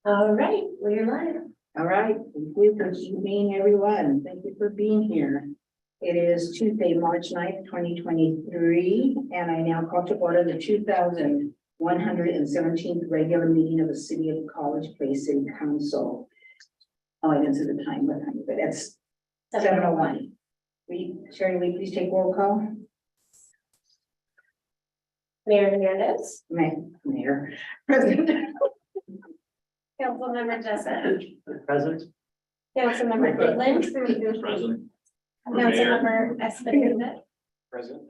All right, we're live. All right, thank you for evening, everyone. Thank you for being here. It is Tuesday, March 9th, 2023, and I now call to order the 2117th regular meeting of the City of College Place City Council. Oh, I didn't see the time, but it's 7:01. Sherry, will you please take roll call? Mayor Hernandez, Mayor, President. Councilmember Jessup, Present. Councilmember Goodland, Present. Councilmember Espinoza, Present.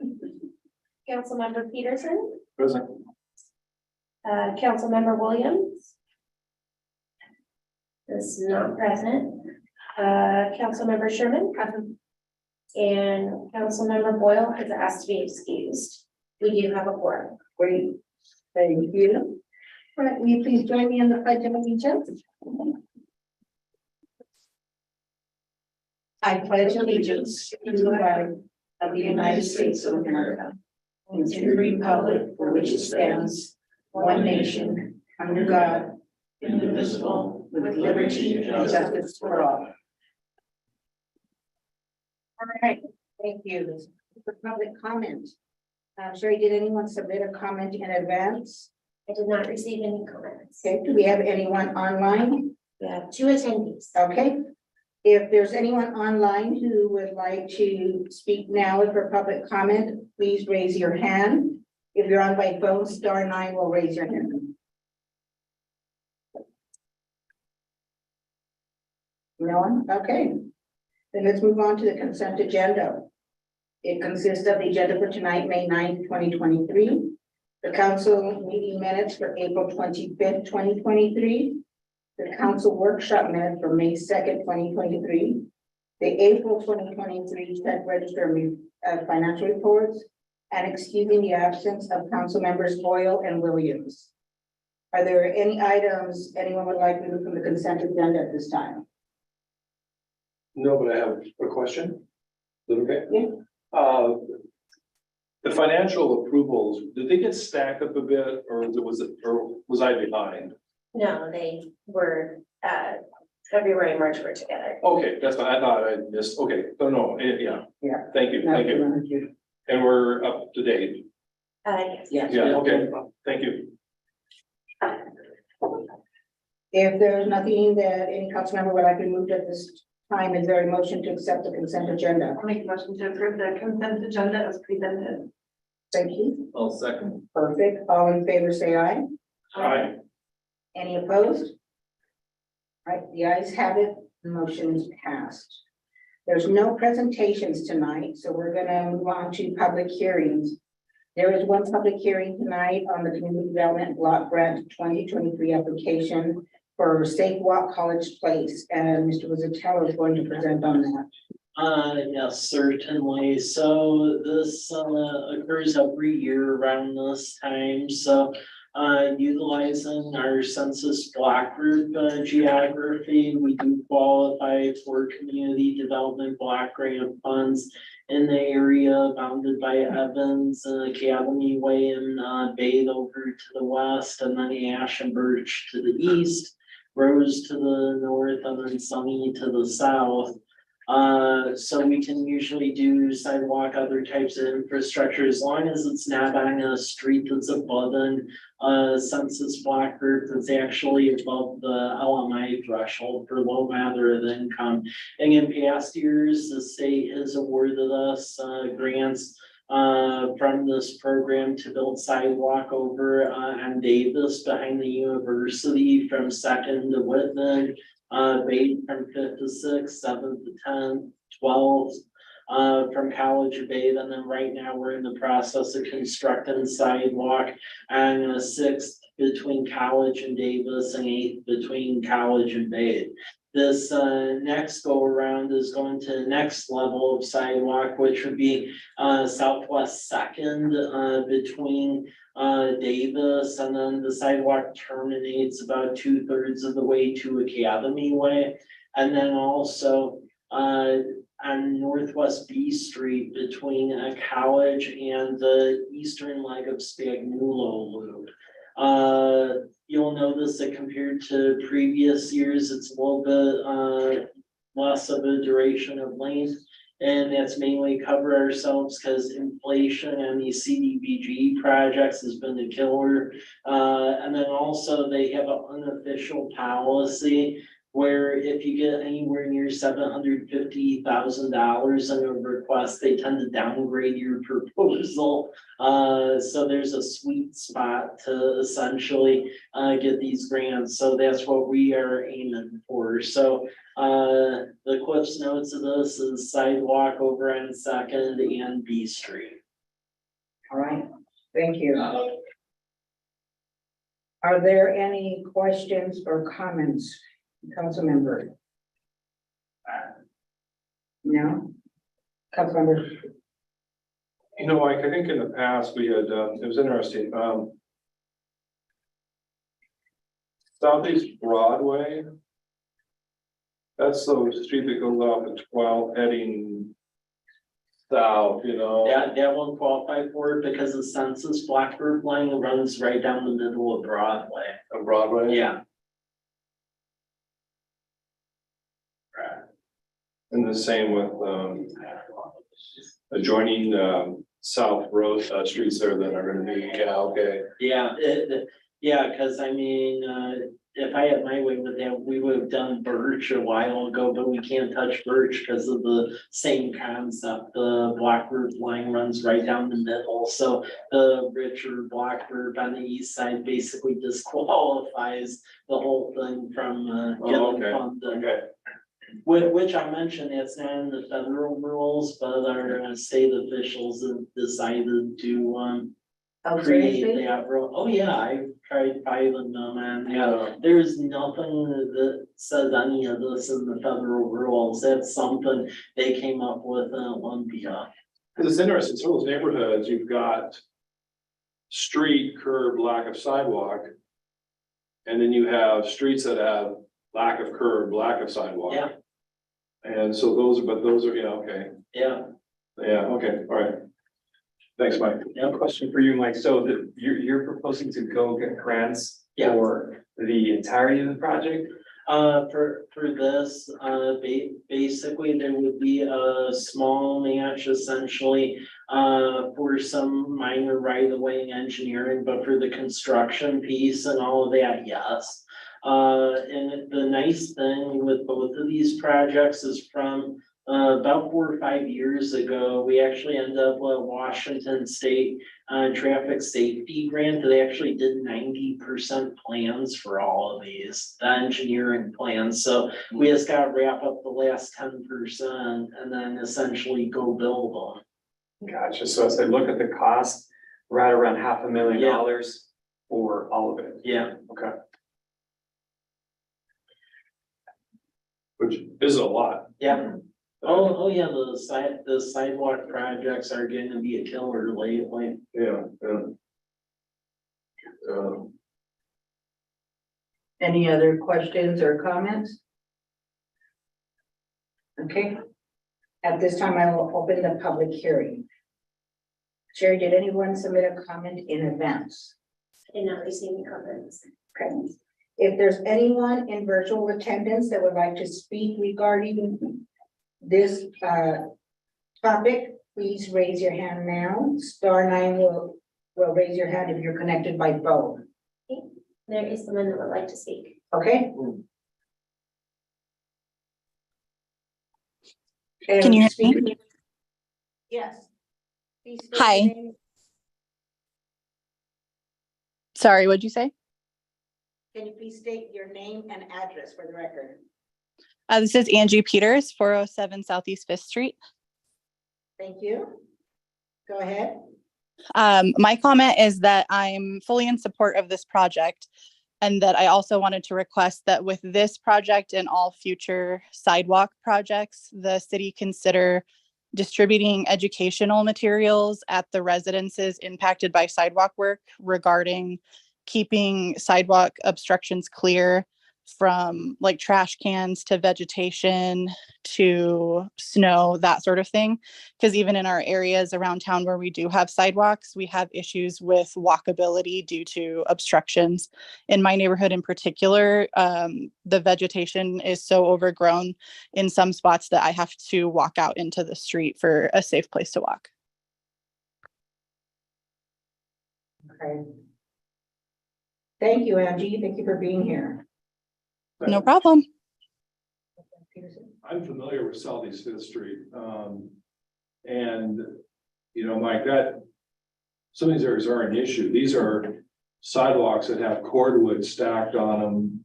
Councilmember Peterson, Present. Councilmember Williams is not present. Councilmember Sherman, present. And Councilmember Boyle has asked to be excused. We do have a quorum. Great, thank you. All right, will you please join me in the pledge of allegiance? I pledge allegiance to the flag of the United States of America and to the republic for which it stands, one nation, under God, indivisible, with liberty and justice for all. All right, thank you. For public comment. Sherry, did anyone submit a comment in advance? I did not receive any comments. Okay, do we have anyone online? We have 2 attendees. Okay, if there's anyone online who would like to speak now for public comment, please raise your hand. If you're on by phone, *9 will raise your hand. No one? Okay. Then let's move on to the consent agenda. It consists of the agenda for tonight, May 9th, 2023. The council meeting minutes for April 25th, 2023. The council workshop minutes for May 2nd, 2023. The April 2023 check register financial reports, and excusing the absence of council members Boyle and Williams. Are there any items anyone would like to move from the consent agenda at this time? No, but I have a question. Is that okay? Yeah. The financial approvals, did they get stacked up a bit, or was I behind? No, they were, February and March were together. Okay, that's what I thought I missed. Okay, no, yeah. Yeah. Thank you, thank you. And we're up to date. Yes. Yes. Yeah, okay, thank you. If there's nothing that any council member would like to move at this time, is there a motion to accept the consent agenda? I'll make a motion to approve the consent agenda as presented. Thank you. I'll second. Perfect. All in favor, say aye. Aye. Any opposed? All right, the ayes have it. The motion is passed. There's no presentations tonight, so we're gonna move on to public hearings. There is one public hearing tonight on the Community Development Block Grant 2023 application for Safe Walk College Place, and Mr. Wizatello is going to present on that. Yes, certainly. So this occurs every year around this time. So utilizing our census block group geography, we do qualify for community development block grant funds in the area bounded by Evans, Academy Way and Bade over to the west, and then Ash and Birch to the east, Rose to the north, and then Sunny to the south. So we can usually do sidewalk, other types of infrastructure, as long as it's not on a street that's above an census block group that's actually above the LMI threshold for low moderate income. And in past years, the state has awarded us grants from this program to build sidewalk over on Davis behind the university from 2nd to Whitman. Bade from 5th to 6th, 7th to 10th, 12th, from College of Bade, and then right now we're in the process of constructing sidewalk on 6th between College and Davis and 8th between College and Bade. This next go around is going to the next level of sidewalk, which would be Southwest 2nd between Davis, and then the sidewalk terminates about 2/3 of the way to Academy Way. And then also on Northwest B Street between College and the eastern leg of Spagnuolo Loop. you'll notice that compared to previous years, it's a little bit, less of a duration of length. And that's mainly cover ourselves because inflation and these CDBG projects has been a killer. And then also they have an unofficial policy where if you get anywhere near $750,000 in a request, they tend to downgrade your proposal. So there's a sweet spot to essentially get these grants. So that's what we are aiming for. So the Cliff's Notes of this is sidewalk over on Second and B Street. All right, thank you. Are there any questions or comments, council member? No? Council member? You know, Mike, I think in the past we had, it was interesting, Southeast Broadway. That's the street that goes off at 12 heading south, you know? That won't qualify for it because the census block group line runs right down the middle of Broadway. On Broadway? Yeah, And the same with, adjoining, South Road, streets there that are gonna be, yeah, okay. yeah, cause I mean, if I had my way with that, we would have done Birch a while ago, but we can't touch Birch because of the same concept. The block group line runs right down the middle, so the richer block group on the east side basically disqualifies the whole thing from getting okay, funded. Okay, Which I mentioned, it's not in the federal rules, but our state officials have decided to Oh, create seriously? that rule. Oh, yeah, I've tried filing them and yeah, there's nothing that says any of this in the federal rules. That's something they came up with in Olympia. because it's interesting, some of those neighborhoods, you've got street, curb, lack of sidewalk. And then you have streets that have lack of curb, lack of sidewalk. Yeah, And so those are, yeah, okay, yeah, okay, all right. Thanks, Mike. yeah. Question for you, Mike. So you're proposing to go get grants Yeah. for the entirety of the project? For this, basically, there would be a small match essentially, for some minor right of way engineering, but for the construction piece and all of that, yes. And the nice thing with both of these projects is from, about 4 or 5 years ago, we actually ended up with Washington State traffic safety grant. They actually did 90% plans for all of these, the engineering plans. So we just got to wrap up the last 10% and then essentially go build them. Gotcha. So as I look at the cost, right around $500,000 for all of it. Yeah, Okay. Which is a lot. yeah. Oh, yeah, the sidewalk projects are going to be a killer lately. Yeah. Any other questions or comments? Okay. At this time, I will open the public hearing. Sherry, did anyone submit a comment in advance? I did not receive any comments. Okay. If there's anyone in virtual attendance that would like to speak regarding this topic, please raise your hand now. *9 will raise your hand if you're connected by phone. There is someone that would like to speak. Okay? Can you hear me? And yes. Please state Hi. your name. Sorry, what'd you say? Can you please state your name and address for the record? This is Angie Peters, 407 Southeast 5th Street. Thank you. Go ahead. My comment is that I'm fully in support of this project and that I also wanted to request that with this project and all future sidewalk projects, the city consider distributing educational materials at the residences impacted by sidewalk work regarding keeping sidewalk obstructions clear from like trash cans to vegetation to snow, that sort of thing. Because even in our areas around town where we do have sidewalks, we have issues with walkability due to obstructions. In my neighborhood in particular, the vegetation is so overgrown in some spots that I have to walk out into the street for a safe place to walk. Okay. Thank you, Angie. Thank you for being here. No problem. I'm familiar with Southeast Fifth Street, and, you know, Mike, that, some of these areas are an issue. These are sidewalks that have cordwood stacked on them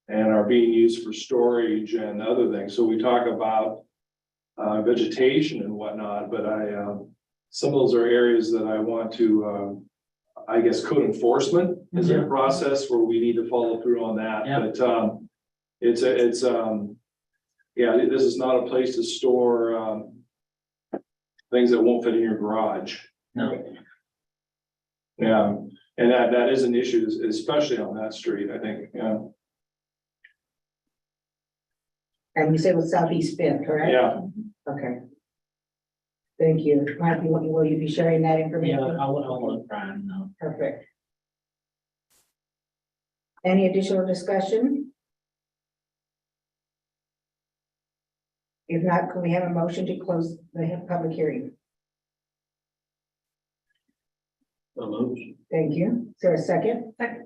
and are being used for storage and other things. So we talk about vegetation and whatnot, but some of those are areas that I want to, I guess, code enforcement is a process where we need to follow through on that. Yeah. But yeah, this is not a place to store things that won't fit in your garage. No. Yeah, and that is an issue, especially on that street, I think, yeah. And you said it was Southeast Fifth, correct? Yeah, Okay. Thank you. Mike, will you be sharing that Yeah, information? I'll let Brian know. Perfect. Any additional discussion? If not, can we have a motion to close the public hearing? Thank you. Is there a second? Second.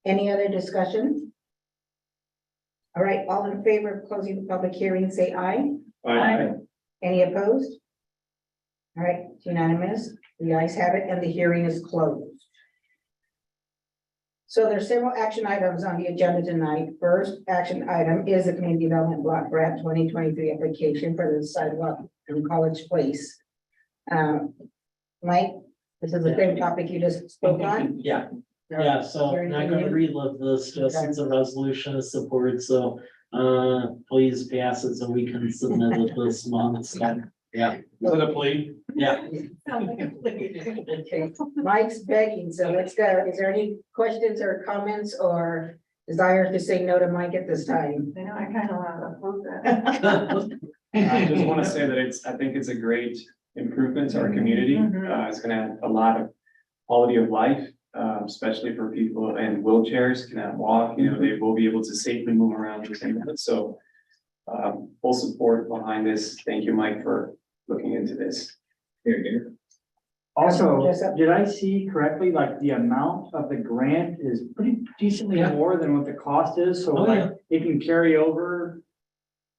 Any other discussion? All right, all in favor of closing the public hearing, say aye. Aye. Any opposed? All right, it's unanimous. The ayes have it and the hearing is closed. So there's several action items on the agenda tonight. First action item is the Community Development Block Grant 2023 application for the sidewalk in College Place. Mike, this is the same topic you just spoke on? Yeah, yeah, so I'm not gonna relive this, just it's a resolution of support, so please pass it so we can submit it this month. So, yeah, is it a plea? yeah. Okay, Mike's begging, so let's go. Is there any questions or comments or desire to say no to Mike at this time? I know, I kind of want to oppose that. I just want to say that I think it's a great improvement to our community. Mhm. It's gonna add a lot of quality of life, especially for people in wheelchairs, cannot walk, you know, they will be able to safely move around the same. So full support behind this. Thank you, Mike, for looking into this. Also, Jessup? did I see correctly, like the amount of the grant is pretty decently Yeah. more than what the cost is, so Oh, like it can carry over?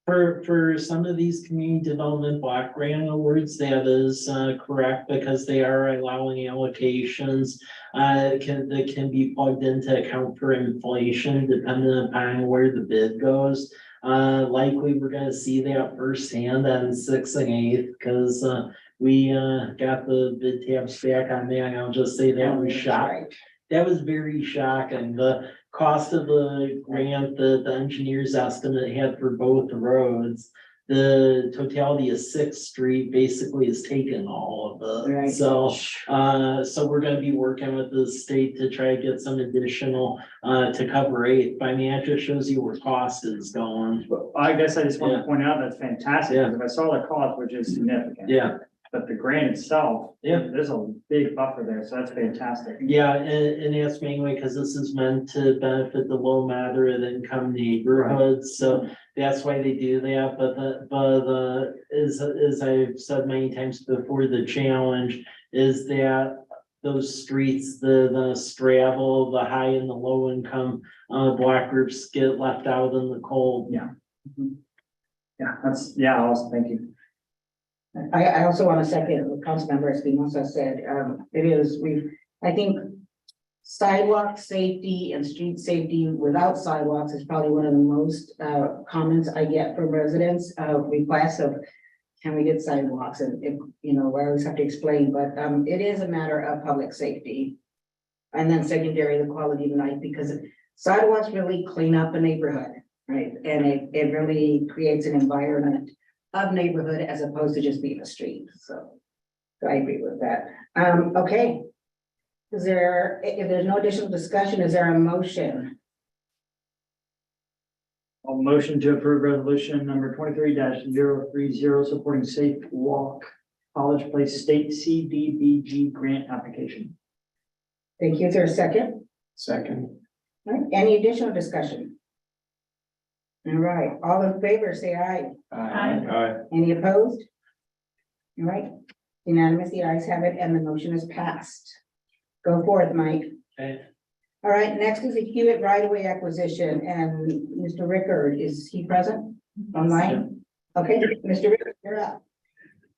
For some of these community development block grant awards, that is correct, because they are allowing allocations. That can be plugged in to account for inflation depending upon where the bid goes. Likely, we're gonna see that firsthand on 6th and 8th, because we got the bid tabs back on that, and I'll just say that was shocked. That was very shocking. The cost of the grant, the engineer's estimate had for both roads. The totality of 6th Street basically is taking all of it. Right. So, so we're gonna be working with the state to try to get some additional, to cover 8th. I mean, that just shows you where cost is going. But I guess I just want Yeah. to point out that's fantastic, Yeah. because if I saw the cost, which is significant. Yeah. But the grant itself. Yeah. There's a big buffer there, so that's fantastic. Yeah, and that's mainly because this is meant to benefit the low moderate income neighborhoods, so that's why they do that, but as I've said many times before, the challenge is that those streets, the straddle, the high and the low income, block groups get left out in the cold. Yeah, awesome, thank you. I also want to second what Councilmember Espinosa said. I think sidewalk safety and street safety without sidewalks is probably one of the most comments I get from residents, requests of, can we get sidewalks? And if, you know, I always have to explain, but it is a matter of public safety. And then secondary, the quality of life, because sidewalks really clean up a neighborhood, right? And it really creates an environment of neighborhood as opposed to just being a street, so I agree with that. Okay. If there's no additional discussion, is there a motion A motion to approve resolution number 23-030, supporting Safe Walk College Place State CDBG grant application. Thank you. Is there a second? Second. All right, any additional discussion? All right, all in favor, say aye. Aye. Any opposed? All right, unanimous, the ayes have it, and the motion is passed. Go forth, Mike. Okay. All right, next is the Hewitt right-of-way acquisition, and Mr. Rickard, is he present online? Okay, Mr. Rickard, you're up.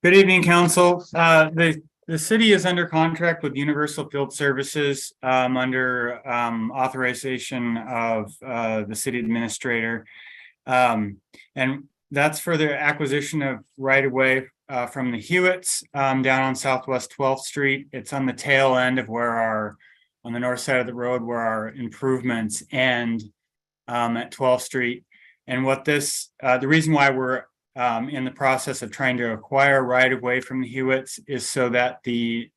Good evening, council. The city is under contract with Universal Field Services, under, authorization of, the city administrator. And that's for the acquisition of right-of-way, from the Hewitts, down on Southwest 12th Street. It's on the tail end of where on the north side of the road where our improvements end, at 12th Street. And what the reason why we're in the process of trying to acquire right-of-way from the Hewitts is so that the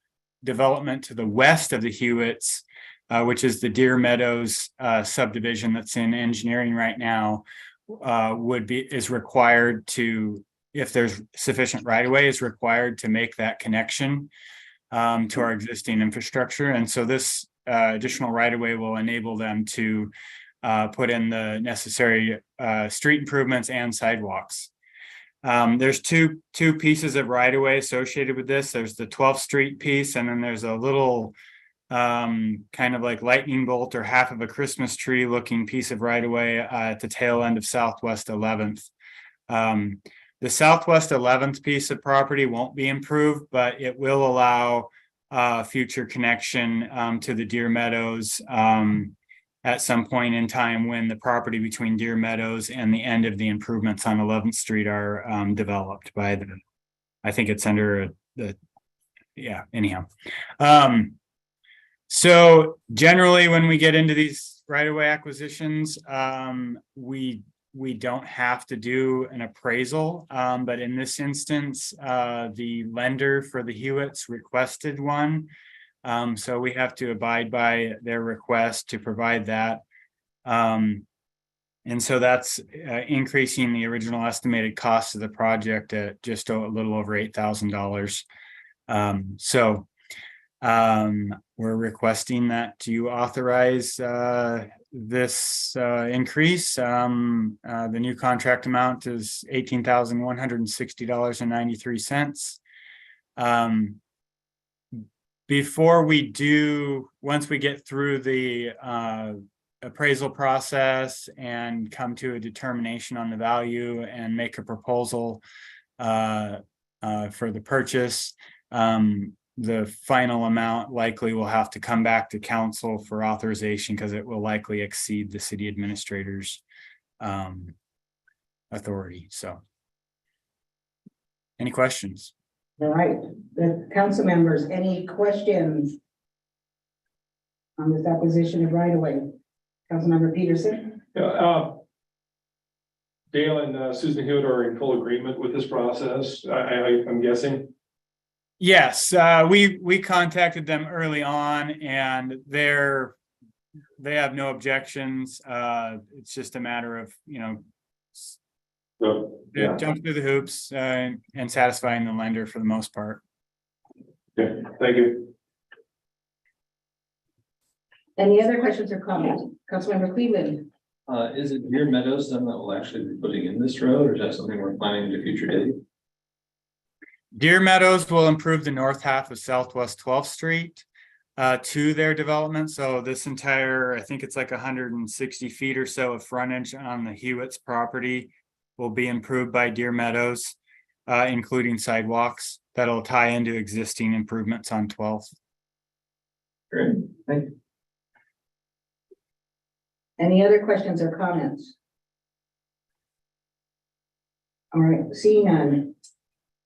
development to the west of the Hewitts, which is the Deer Meadows subdivision that's in engineering right now, is required to, if there's sufficient right-of-way, is required to make that connection to our existing infrastructure. And so this additional right-of-way will enable them to put in the necessary street improvements and sidewalks. There's two pieces of right-of-way associated with this. There's the 12th Street piece, and then there's a little kind of like lightning bolt or half of a Christmas tree looking piece of right-of-way at the tail end of Southwest 11th. The Southwest 11th piece of property won't be improved, but it will allow future connection to the Deer Meadows at some point in time when the property between Deer Meadows and the end of the improvements on 11th Street are developed by I think it's under anyhow. So generally when we get into these right-of-way acquisitions, we don't have to do an appraisal, but in this instance, the lender for the Hewitts requested one. So we have to abide by their request to provide that. And so that's increasing the original estimated cost of the project at just a little over $8,000. We're requesting that you authorize this increase. The new contract amount is $18,160.93. Before we do, once we get through the appraisal process and come to a determination on the value and make a proposal for the purchase, the final amount likely will have to come back to council for authorization because it will likely exceed the city administrator's authority. So, any questions? All right, the council members, any questions on this acquisition of right-of-way? Councilmember Peterson? Yeah, Dale and Susan Hewitt are in full agreement with this process, I'm guessing. Yes, we contacted them early on and they have no objections. It's just a matter of, jump through the hoops and satisfying the lender for the most part. Okay, thank you. Any other questions or comments? Councilmember Cleveland? Is it Deer Meadows then that will actually be putting in this road, or is that something we're planning to future date? Deer Meadows will improve the north half of Southwest 12th Street to their development. So this entire, I think it's like 160 feet or so of frontage on the Hewitts property will be improved by Deer Meadows, including sidewalks that'll tie into existing improvements on 12th. Great, thank you. Any other questions or comments? All right, seeing none.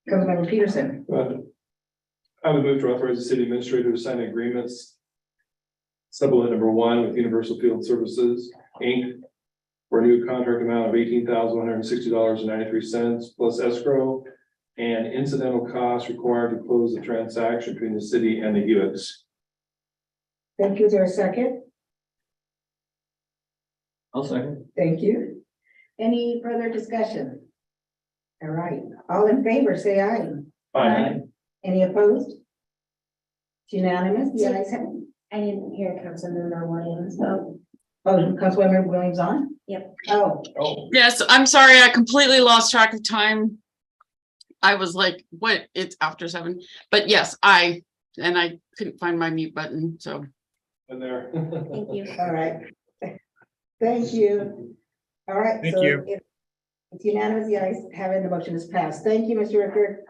Councilmember Peterson? I would move to authorize the city administrator to sign agreements. Supplement number 1 with Universal Field Services, Inc. for a new contract amount of $18,160.93 plus escrow and incidental costs required to close the transaction between the city and the Hewitts. Thank you. Is there a second? I'll second. Thank you. Any further discussion? All right, all in favor, say aye. Aye. Any opposed? It's unanimous, the ayes have it. I didn't hear Councilmember Williams vote. Oh, Councilmember Williams on? Yep. Oh, Yes, I'm sorry, I completely lost track of time. I was like, what, it's after 7, but yes, I couldn't find my mute button, so. In there. Thank you. all right. Thank you. All right. Thank so you. It's unanimous, the ayes have it, the motion is passed. Thank you, Mr. Ricker.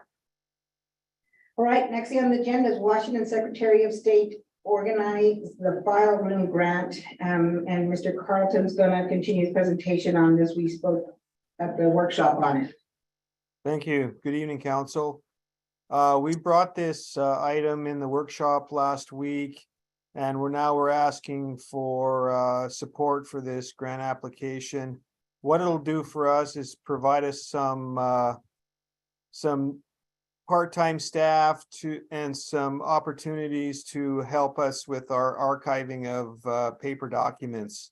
All right, next thing on the agenda is Washington Secretary of State organize the file room grant. And Mr. Carlton's gonna continue his presentation on this. We spoke at the workshop on it. Thank you. Good evening, council. We brought this item in the workshop last week, and we're asking for support for this grant application. What it'll do for us is provide us some part-time staff and some opportunities to help us with our archiving of paper documents.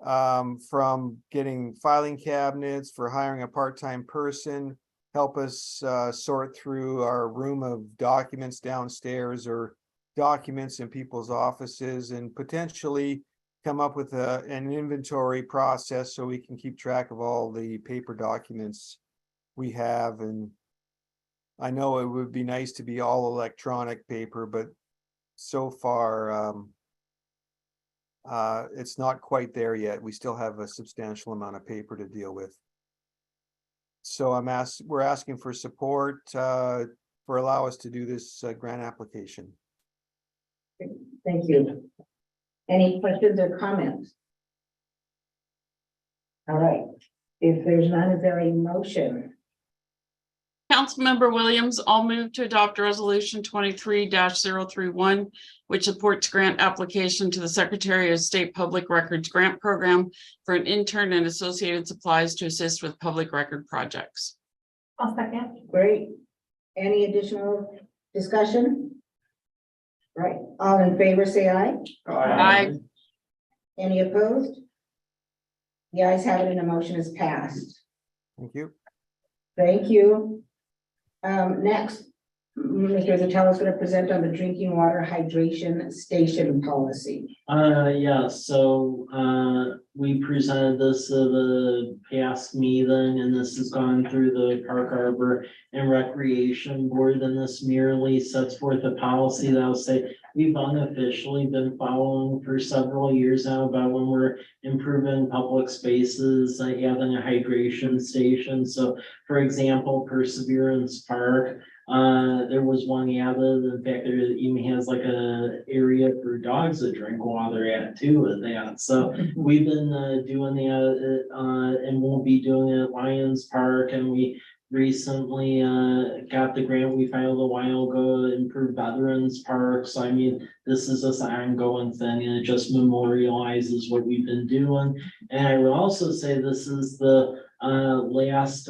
From getting filing cabinets, for hiring a part-time person, help us sort through our room of documents downstairs or documents in people's offices, and potentially come up with an inventory process so we can keep track of all the paper documents we have. And I know it would be nice to be all electronic paper, but so far it's not quite there yet. We still have a substantial amount of paper to deal with. So we're asking for support for allow us to do this grant application. Thank you. Any questions or comments? All right, if there's none, is there a motion? Councilmember Williams, I'll move to adopt resolution 23-031, which supports grant application to the Secretary of State Public Records Grant Program for an intern and associated supplies to assist with public record projects. I'll second. Great. Any additional discussion? Right, all in favor, say aye. Aye. Any opposed? The ayes have it and the motion is passed. Thank you. Thank you. Next, Mr. Zatello is going to present on the drinking water hydration station policy. Yeah, so we presented this at the past meeting, and this has gone through the Park Harbor and Recreation Board, and this merely sets forth a policy that will say we've unofficially been following for several years now about when we're improving public spaces, having a hydration station. So for example, Perseverance Park, there was one added. In fact, there even has like a area for dogs to drink water at too with that. So we've been doing that and we'll be doing it at Lions Park, and we recently got the grant we filed a while ago to improve Veterans Park. So I mean, this is just an ongoing thing, and it just memorializes what we've been doing. And I would also say this is the last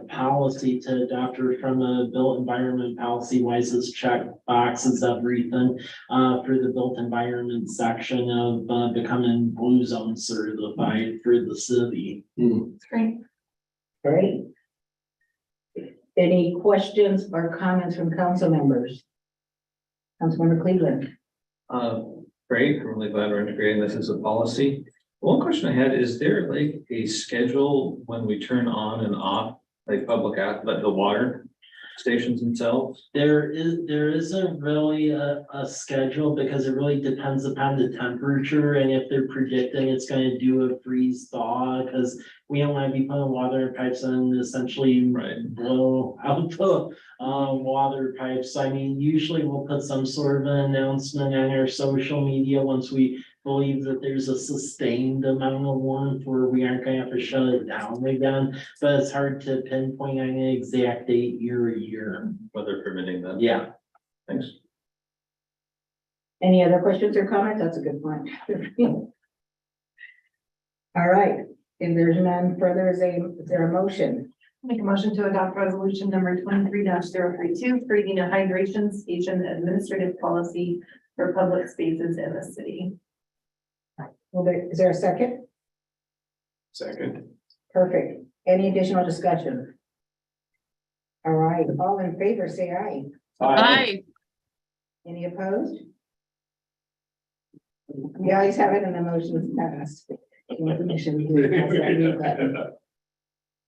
policy to adopt from the built environment policy wise. This check boxes everything for the built environment section of becoming blue zone certified for the city. It's great. Great. Any questions or comments from council members? Councilmember Cleveland. Great, I'm really glad we're integrating this as a policy. One question I had, is there like a schedule when we turn on and off, like the water stations themselves? There isn't really a schedule, because it really depends upon the temperature and if they're predicting it's going to do a freeze thaw, because we don't want to be putting water pipes in essentially blow out the water pipes. I mean, usually we'll put some sort of an announcement on our social media once we believe that there's a sustained amount of warmth where we aren't going to have to shut it down again, but it's hard to pinpoint on an exact date year to year. Weather permitting them? Yeah. Thanks. Any other questions or comments? That's a good point. All right, if there's none further, is there a motion? Make a motion to adopt resolution number 23-032, creating a hydration station administrative policy for public spaces in the city. Is there a second? Second. Perfect. Any additional discussion? All right, all in favor, say aye. Aye. Any opposed? The ayes have it and the motion is passed.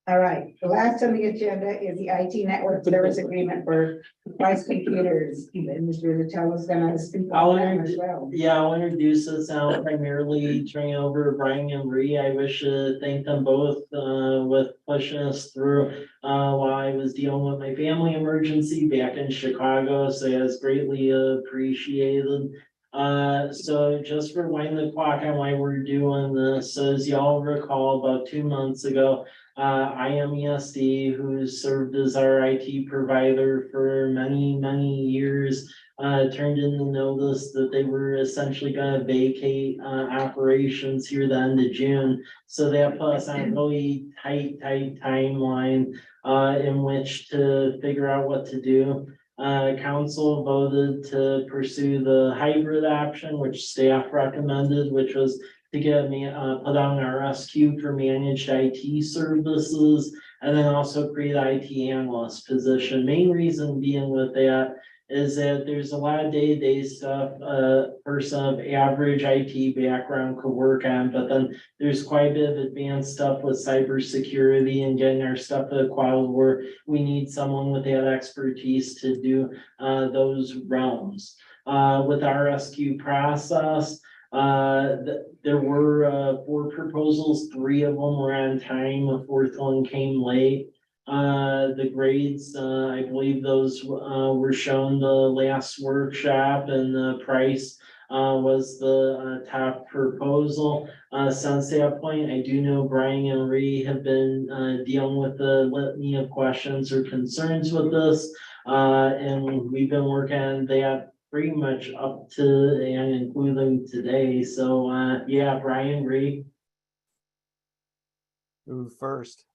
All right, the last on the agenda is the IT network service agreement for Price Computers. And Mr. Littell is gonna speak I'll on that as well. Yeah, I'll introduce this now, primarily turning over to Brian and Bree. I wish to thank them both, with pushing us through, while I was dealing with my family emergency back in Chicago, so it's greatly appreciated. So just for winding the clock on why we're doing this, as y'all recall, about 2 months ago, IMESD, who served as our IT provider for many, many years, turned in the notice that they were essentially gonna vacate, operations here the end of June. So that put us on a really tight timeline, in which to figure out what to do. Council voted to pursue the hybrid option, which staff recommended, which was to get put on our RSQ for managed IT services, and then also create IT analyst position. Main reason being with that is that there's a lot of day-to-day stuff a person of average IT background could work on, but then there's quite a bit of advanced stuff with cybersecurity and getting our stuff to the cloud where we need someone with that expertise to do those realms. With our RSQ process, there were 4 proposals, 3 of them were on time, the 4th one came late. The grades, I believe those were shown the last workshop, and the price was the top proposal. Since that point, I do know Brian and Ree have been dealing with the litany of questions or concerns with this, and we've been working on that pretty much up to and including today. So yeah, Brian, Ree. Who first?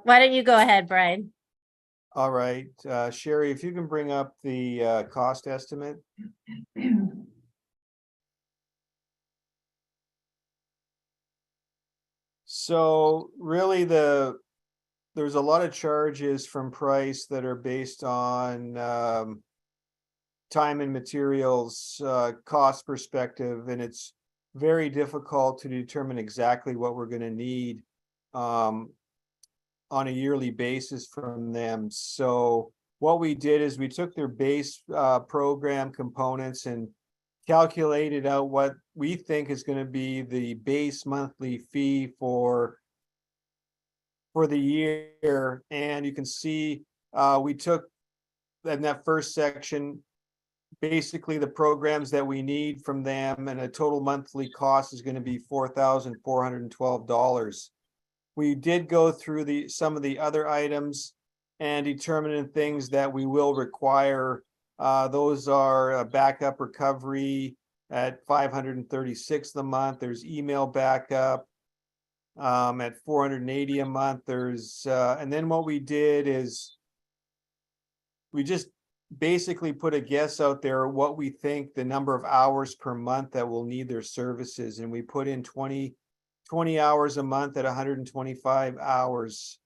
Why don't you go ahead, Brian? All right, Sherry, if you can bring up the cost estimate. So really there's a lot of charges from Price that are based on time and materials cost perspective, and it's very difficult to determine exactly what we're going to need on a yearly basis from them. So what we did is we took their base program components and calculated out what we think is going to be the base monthly fee for the year. And you can see we took in that first section basically the programs that we need from them, and a total monthly cost is going to be $4,412. We did go through some of the other items and determining things that we will require. Those are backup recovery at $536 a month. There's email backup at $480 a month. There's and then what we did is we just basically put a guess out there what we think the number of hours per month that will need their services, and we put in 20 hours a month at 125 hours.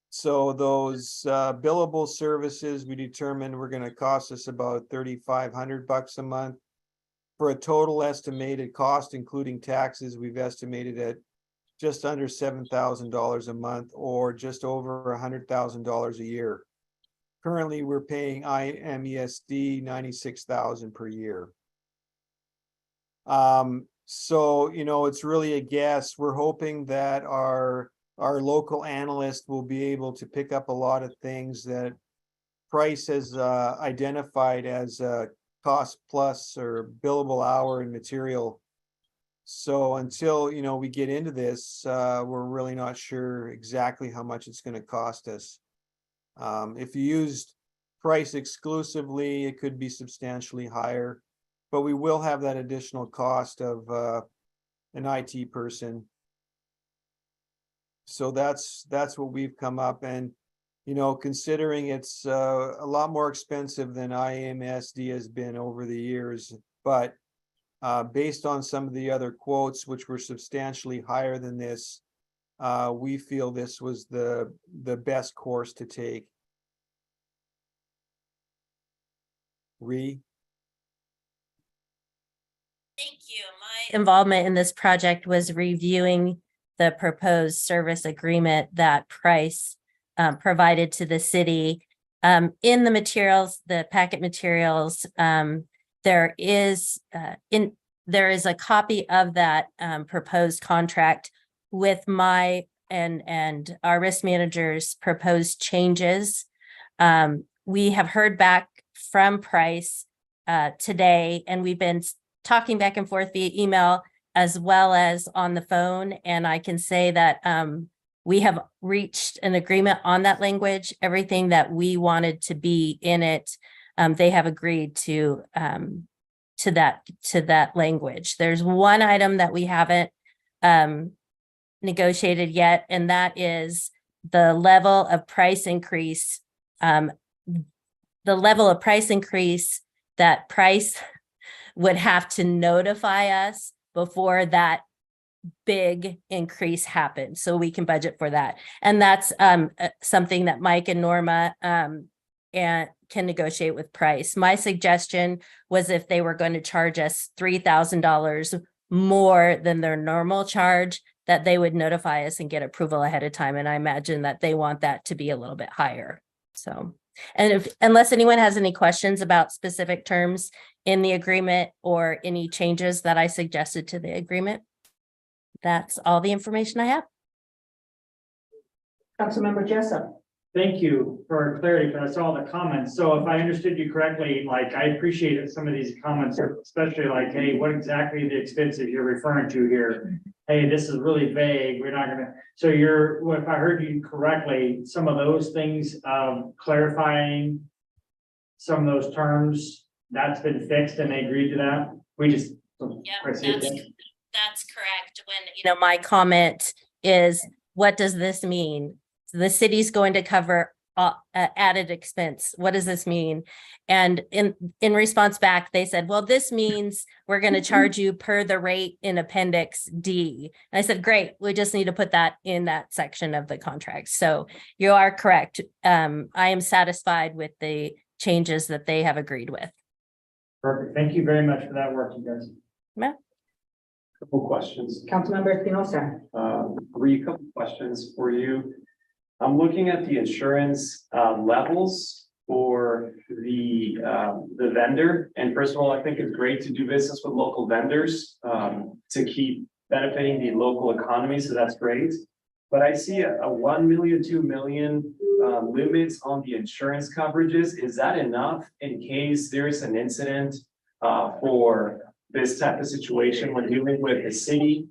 So those billable services we determined were going to cost us about $3,500 a month, for a total estimated cost including taxes we've estimated at just under $7,000 a month, or just over $100,000 a year. Currently, we're paying IMESD $96,000 per year. So, you know, it's really a guess. We're hoping that our local analyst will be able to pick up a lot of things that Price has identified as cost plus or billable hour and material. So until, you know, we get into this, we're really not sure exactly how much it's going to cost us. If you used Price exclusively, it could be substantially higher, but we will have that additional cost of an IT person. So that's what we've come up, and you know, considering it's a lot more expensive than IMSD has been over the years, but based on some of the other quotes, which were substantially higher than this, we feel this was the best course to take. Thank you. My involvement in this project was reviewing the proposed service agreement that Price provided to the city. In the materials, the packet materials, there is a copy of that proposed contract with my and our risk manager's proposed changes. We have heard back from Price today, and we've been talking back and forth via email as well as on the phone. And I can say that we have reached an agreement on that language. Everything that we wanted to be in it, they have agreed to that language. There's one item that we haven't negotiated yet, and that is the level of price increase. The level of price increase that Price would have to notify us before that big increase happens, so we can budget for that. And that's something that Mike and Norma and can negotiate with Price. My suggestion was if they were going to charge us $3,000 more than their normal charge, that they would notify us and get approval ahead of time. And I imagine that they want that to be a little bit higher. So, and unless anyone has any questions about specific terms in the agreement or any changes that I suggested to the agreement, that's all the information I have. Councilmember Jessup. Thank you for clarity, for that's all the comments. So if I understood you correctly, like, I appreciated some of these comments, especially like, hey, what exactly the expenses you're referring to here? Hey, this is really vague. We're not gonna, so well, if I heard you correctly, some of those things, clarifying some of those terms, that's been fixed and they agreed to that. We just. That's correct. When, my comment is, what does this mean? The city's going to cover added expense. What does this mean? And in response back, they said, well, this means we're going to charge you per the rate in Appendix D. And I said, great, we just need to put that in that section of the contract. So you are correct. I am satisfied with the changes that they have agreed with. Perfect. Thank you very much for that work, you guys. Yeah. Couple questions. Councilmember Espinosa. Couple questions for you. I'm looking at the insurance levels for the vendor. And first of all, I think it's great to do business with local vendors to keep benefiting the local economy. So that's great. But I see a 1 million, 2 million limits on the insurance coverages. Is that enough in case there's an incident for this type of situation when dealing with the city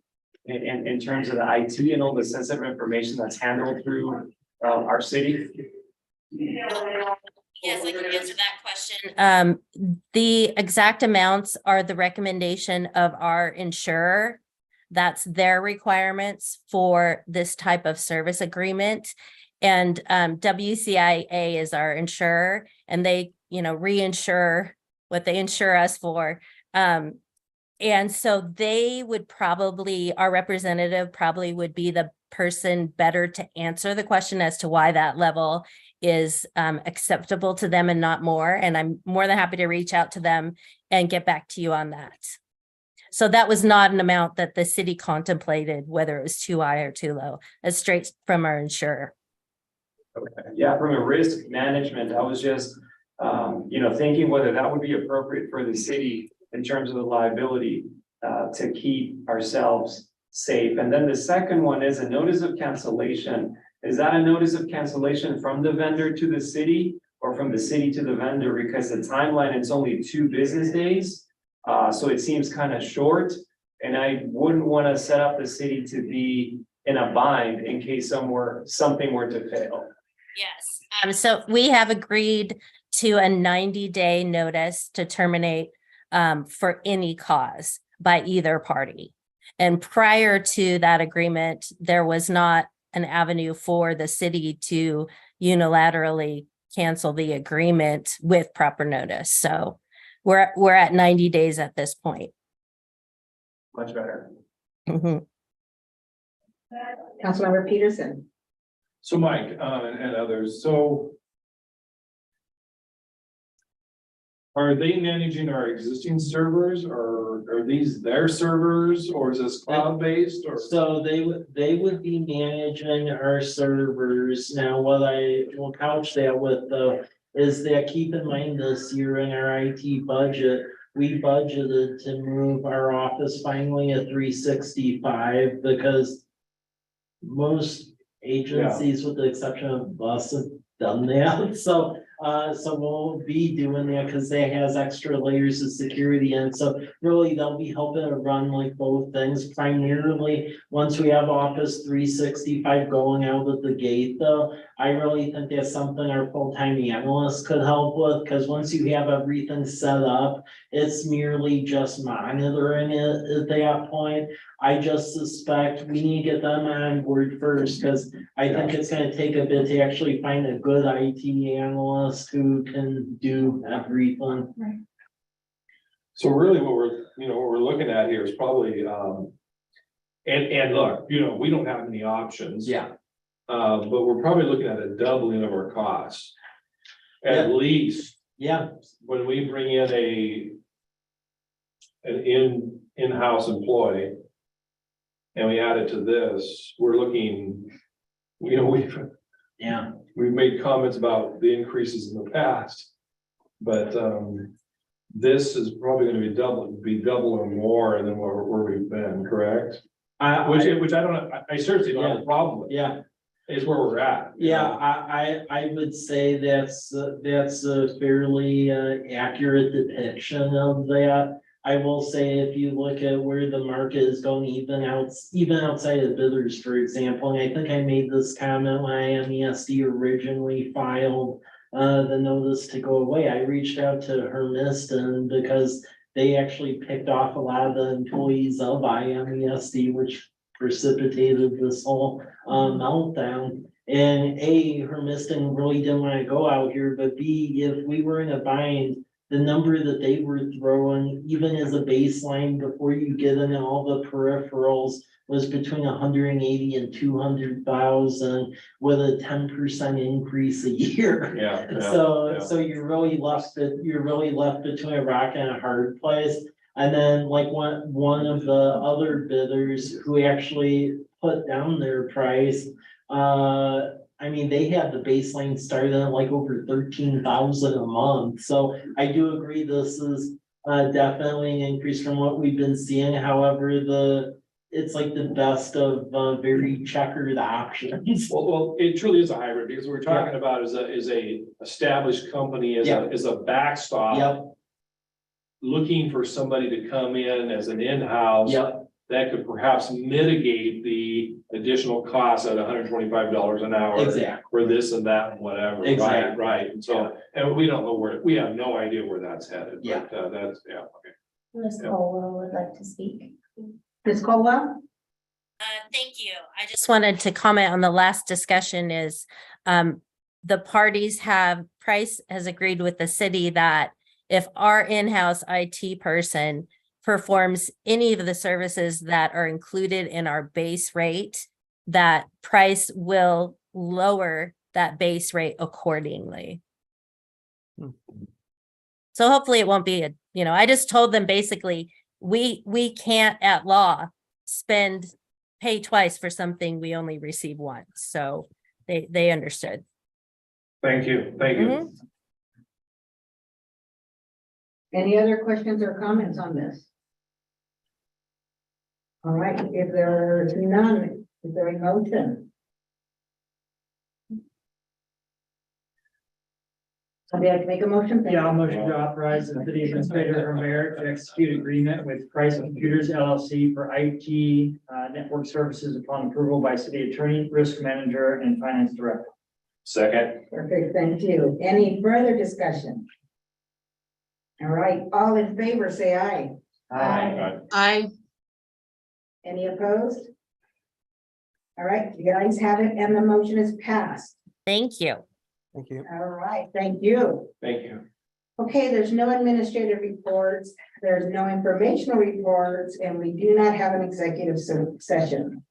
in terms of the IT and all the sensitive information that's handled through our city? Yes, I can answer that question. The exact amounts are the recommendation of our insurer. That's their requirements for this type of service agreement. And WCIA is our insurer, and they, reinsure what they insure us for. And so they would probably, our representative probably would be the person better to answer the question as to why that level is acceptable to them and not more. And I'm more than happy to reach out to them and get back to you on that. So that was not an amount that the city contemplated, whether it was too high or too low. It's straight from our insurer. Okay. Yeah, from a risk management, I was just, thinking whether that would be appropriate for the city in terms of the liability to keep ourselves safe. And then the second one is a notice of cancellation. Is that a notice of cancellation from the vendor to the city or from the city to the vendor? Because the timeline is only 2 business days. So it seems kind of short. And I wouldn't want to set up the city to be in a bind in case something were to fail. Yes. So we have agreed to a 90-day notice to terminate for any cause by either party. And prior to that agreement, there was not an avenue for the city to unilaterally cancel the agreement with proper notice. So we're at 90 days at this point. Much better. Mm-hmm. Councilmember Peterson. So Mike, and others, so. Are they managing our existing servers, or are these their servers, or is this cloud-based, or? So they would be managing our servers. Now, what I will couch that with though, is that keep in mind this year in our IT budget, we budgeted to move our office finally at 365 because most agencies, with the exception of us, have done that. So we'll be doing that because that has extra layers of security. And so really they'll be helping to run like both things primarily. Once we have Office 365 going out at the gate though, I really think that's something our full-time analysts could help with, because once you have everything set up, it's merely just monitoring it at that point. I just suspect we need to get them on board first, because I think it's gonna take a bit to actually find a good IT analyst who can do everything. So really what we're looking at here is probably, and look, we don't have any options. Yeah. But we're probably looking at a doubling of our costs. At least Yeah, when we bring in an in-house employee. And we add it to this, we're looking, we've made comments about the increases in the past. But this is probably gonna be double or more than where we've been, correct? Which I certainly don't have a problem with. yeah. Is where we're at. Yeah, I would say that's a fairly accurate depiction of that. I will say if you look at where the market is going, even outside of bidders, for example, and I think I made this comment when IMESD originally filed the notice to go away. I reached out to Hermiston because they actually picked off a lot of the employees of IMESD, which precipitated this whole meltdown. And A, Hermiston really didn't want to go out here, but B, if we were in a bind, the number that they were throwing, even as a baseline before you get into all the peripherals, was between 180 and 200,000 with a 10% increase a year. So you're really left between a rock and a hard place. And then like one of the other bidders who actually put down their price, I mean, they had the baseline started at like over 13,000 a month. So I do agree this is definitely an increase from what we've been seeing. However, it's like the best of very checkered options. Well, it truly is a hybrid, because what we're talking about is a established company as a backstop. Yep. Looking for somebody to come in as an in-house. Yep. That could perhaps mitigate the additional costs at $125 an hour. Exactly. For this and that and whatever. Exactly. Right. And so, and we don't know we have no idea where that's headed. Yeah. But that's, okay. Ms. Colwell would like to speak. Ms. Colwell? Thank you. I just wanted to comment on the last discussion is the parties Price has agreed with the city that if our in-house IT person performs any of the services that are included in our base rate, that Price will lower that base rate accordingly. So hopefully it won't be I just told them basically, we can't at law pay twice for something we only receive once. So they understood. Thank you. Mhm. Any other questions or comments on this? All right, if there are none, is there a motion? Somebody like to make a motion? Yeah, I'll motion to authorize the city administrator or mayor to execute agreement with Price Computers LLC for IT network services upon approval by city attorney, risk manager, and finance director. Second. Perfect, thank you. Any further discussion? All right, all in favor, say aye. Aye. Any opposed? All right, you guys have it, and the motion is passed. Thank you. Thank you. All right, thank you. Thank you. Okay, there's no administrative reports, there's no informational reports, and we do not have an executive session.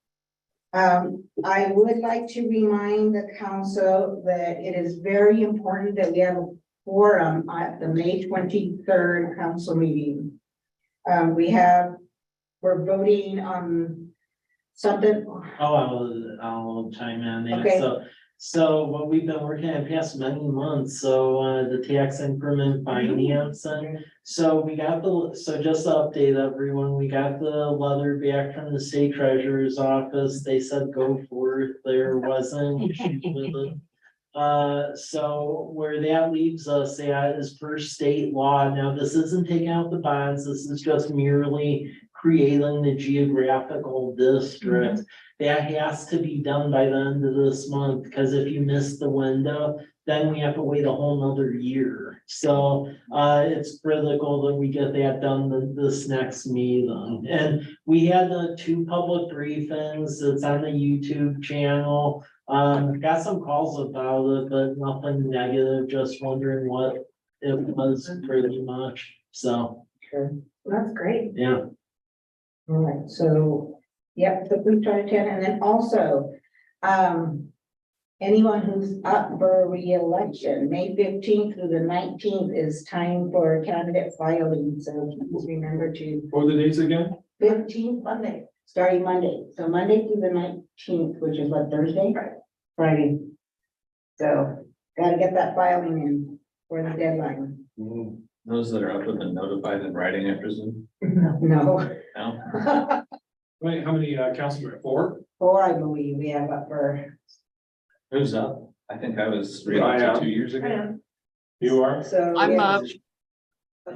I would like to remind the council that it is very important that we have a forum at the May 23rd council meeting. We're voting on something. I'll chime in Okay. there. So what we've been working on past many months, the tax increment financing. So just to update everyone, we got the letter back from the state treasurer's office. They said go forth. There wasn't issues with it. So where that leaves us at is per state law. Now, this isn't taking out the bonds. This is just merely creating the geographical district. That has to be done by the end of this month, because if you miss the window, then we have to wait a whole nother year. So it's critical that we get that done this next meeting. And we had the 2 public briefings. It's on the YouTube channel. Got some calls about it, but nothing negative, just wondering what it was pretty much. So, That's great. yeah. All right, so, yep, the group try to attend, and then also, anyone who's up for re-election, May 15th through the 19th is time for candidate filing, so please remember to. What are the dates again? 15th, Monday, starting Monday, so Monday through the 19th, which is what, Thursday? Friday. So, gotta get that filing in for the deadline. Those that are up have been notified in writing, I presume. No. No? Wait, how many, councilmen? 4? 4, I believe, we have up for, Who's up? I think I was I reelected am. 2 years ago. You are? so. I'm yeah. up.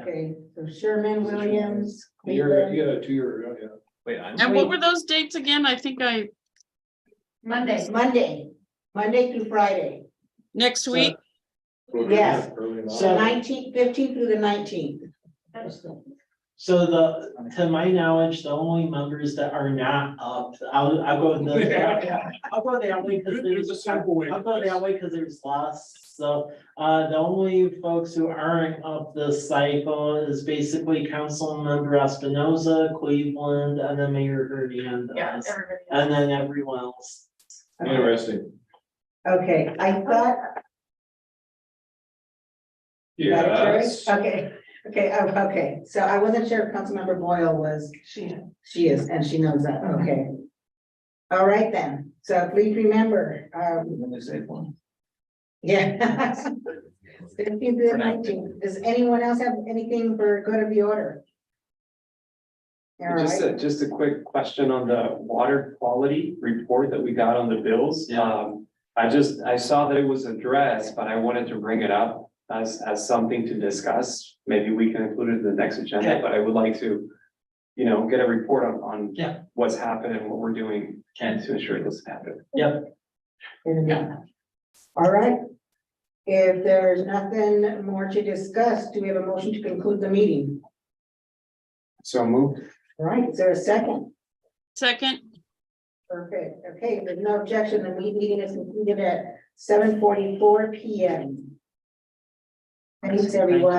Okay, so Sherman, Williams, You Cleveland. got a 2-year, yeah. Wait, I'm. And what were those dates again? I think Monday through Friday, next week. Yes. Early enough. so 19th, 15th through the 19th. So to my knowledge, the only members that are not up, I'll go that way because It's a simple way. I'll go that way because there's less. So the only folks who aren't up this cycle is basically Council Member Espinoza, Cleveland, and then Mayor Hernandez. And then everyone else. Interesting. Okay, I thought. Yes. Okay, okay, so I wasn't sure if Councilmember Boyle was. She is, and she knows that, okay. All right then, so please remember, When they say one. yeah. 15th to the 19th. Does anyone else have anything for good of the order? All right, Just a quick question on the water quality report that we got on the bills. Yeah. I saw that it was addressed, but I wanted to bring it up as something to discuss. Maybe we can include it in the next agenda, Okay. but I would like to, get a report on Yeah. what's happened and what we're doing to ensure this happens. Yep. all right. If there's nothing more to discuss, do we have a motion to conclude the meeting? So moved. All right, is there a second? Second. Perfect, okay, if there's no objection, the meeting is concluded at 7:44 PM. Thanks, everyone.